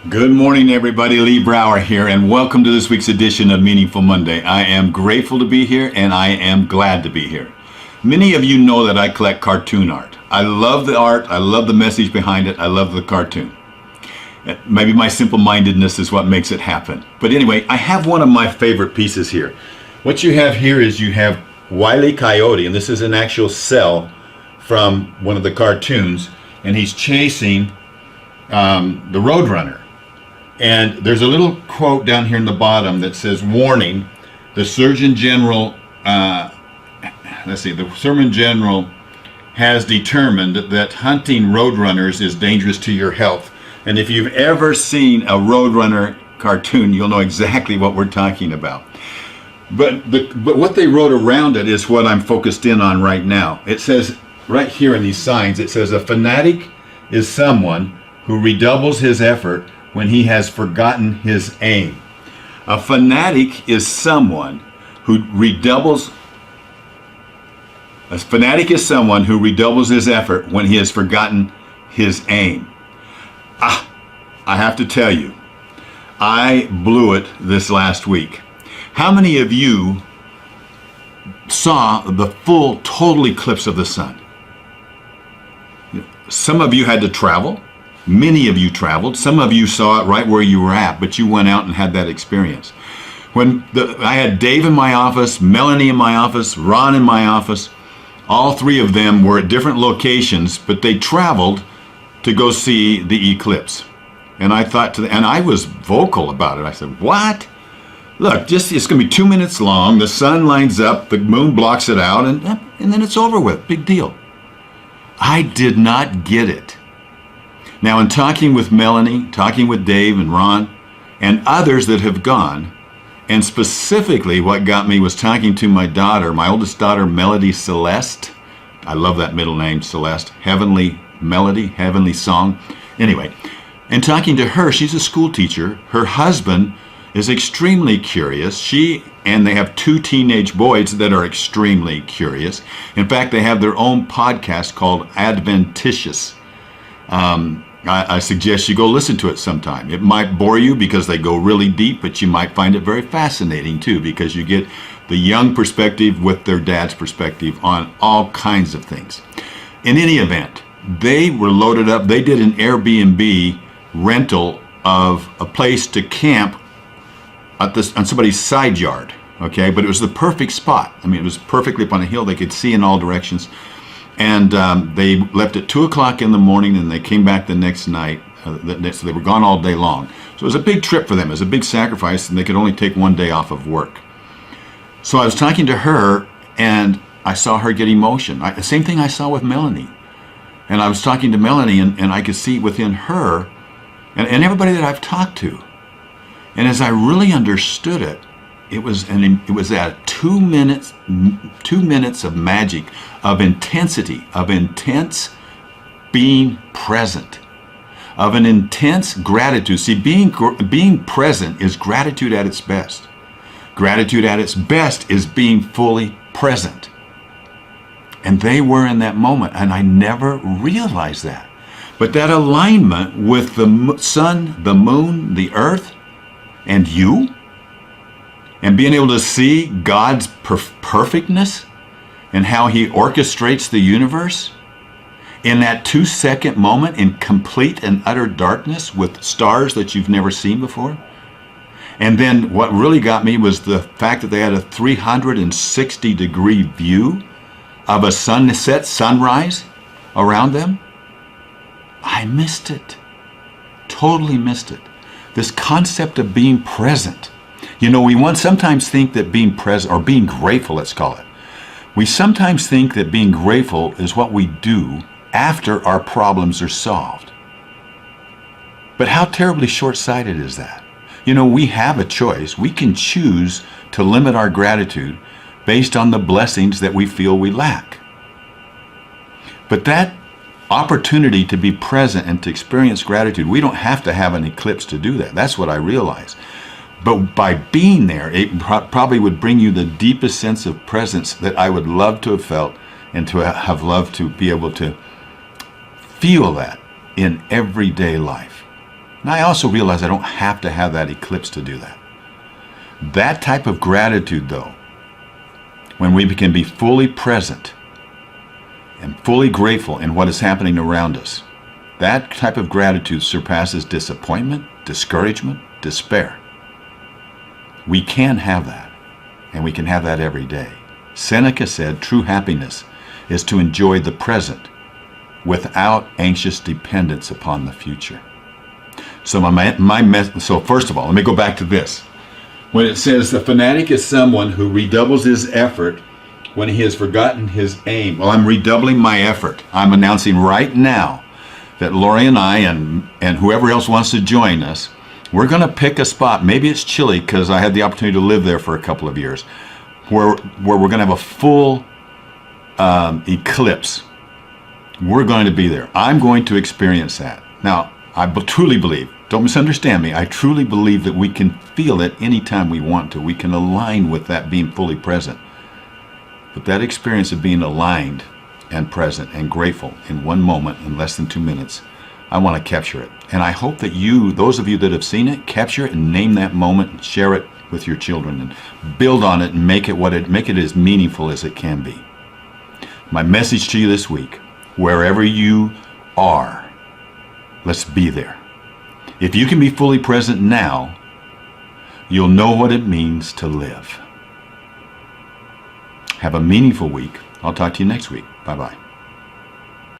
Good morning, everybody. Lee Brower here, and welcome to this week's edition of Meaningful Monday. I am grateful to be here, and I am glad to be here. Many of you know that I collect cartoon art. I love the art. I love the message behind it. I love the cartoon. Maybe my simple-mindedness is what makes it happen. But anyway, I have one of my favorite pieces here. What you have here is you have Wile E. Coyote, and this is an actual cell from one of the cartoons, and he's chasing the Roadrunner. And there's a little quote down here in the bottom that says, warning, the Surgeon General, the Surgeon General has determined that hunting roadrunners is dangerous to your health. And if you've ever seen a Roadrunner cartoon, you'll know exactly what we're talking about. But what they wrote around it is what I'm focused in on right now. It says, right here in these signs, it says, a fanatic is someone who redoubles his effort when he has forgotten his aim. A fanatic is someone who redoubles his effort when he has forgotten his aim. I have to tell you, I blew it this last week. How many of you saw the full total eclipse of the sun? Some of you had to travel. Many of you traveled. Some of you saw it right where you were at, but you went out and had that experience. I had Dave in my office, Melanie in my office, Ron in my office. All three of them were at different locations, but they traveled to go see the eclipse. And I thought and I was vocal about it. I said, what? Look, it's going to be 2 minutes long. The sun lines up, the moon blocks it out, and then it's over with. Big deal. I did not get it. Now, in talking with Melanie, talking with Dave and Ron, and others that have gone, and specifically what got me was talking to my daughter, my oldest daughter, Melody Celeste. I love that middle name, Celeste. Heavenly melody, heavenly song. Anyway, and talking to her, she's a school teacher. Her husband is extremely curious. They have two teenage boys that are extremely curious. In fact, they have their own podcast called Adventitious. I suggest you go listen to it sometime. It might bore you because they go really deep, but you might find it very fascinating too, because you get the young perspective with their dad's perspective on all kinds of things. In any event, they were loaded up. They did an Airbnb rental of a place to camp on somebody's side yard, okay? But it was the perfect spot. I mean, it was perfectly up on a hill. They could see in all directions. And they left at 2 o'clock in the morning, and they came back the next night. So they were gone all day long. So it was a big trip for them. It was a big sacrifice, and they could only take one day off of work. So I was talking to her, and I saw her get emotion. The same thing I saw with Melanie. And I was talking to Melanie, and I could see within her, and everybody that I've talked to. And as I really understood it, it was at 2 minutes of magic, of intensity, of intense being present, of an intense gratitude. See, being present is gratitude at its best. Gratitude at its best is being fully present. And they were in that moment, and I never realized that. But that alignment with the sun, the moon, the earth, and you, and being able to see God's perfectness and how he orchestrates the universe in that 2-second moment in complete and utter darkness with stars that you've never seen before. And then what really got me was the fact that they had a 360-degree view of a sunset, sunrise around them. I missed it. Totally missed it. This concept of being present. You know, we sometimes think that being present, or being grateful, let's call it. We sometimes think that being grateful is what we do after our problems are solved. But how terribly short-sighted is that? You know, we have a choice. We can choose to limit our gratitude based on the blessings that we feel we lack. But that opportunity to be present and to experience gratitude, we don't have to have an eclipse to do that. That's what I realize. But by being there, it probably would bring you the deepest sense of presence that I would love to have felt, and to have loved to be able to feel that in everyday life. And I also realize I don't have to have that eclipse to do that. That type of gratitude, though, when we can be fully present and fully grateful in what is happening around us, that type of gratitude surpasses disappointment, discouragement, despair. We can have that, and we can have that every day. Seneca said true happiness is to enjoy the present without anxious dependence upon the future. So so first of all, let me go back to this. When it says the fanatic is someone who redoubles his effort when he has forgotten his aim. Well, I'm redoubling my effort. I'm announcing right now that Lori and I and whoever else wants to join us, we're going to pick a spot. Maybe it's Chile because I had the opportunity to live there for a couple of years, where we're going to have a full eclipse. We're going to be there. I'm going to experience that. Now, I truly believe, don't misunderstand me, I truly believe that we can feel it anytime we want to. We can align with that being fully present. But that experience of being aligned and present and grateful in one moment, in less than 2 minutes, I want to capture it. And I hope that you, those of you that have seen it, capture it and name that moment and share it with your children and build on it and make it as meaningful as it can be. My message to you this week, wherever you are, let's be there. If you can be fully present now, you'll know what it means to live. Have a meaningful week. I'll talk to you next week. Bye-bye.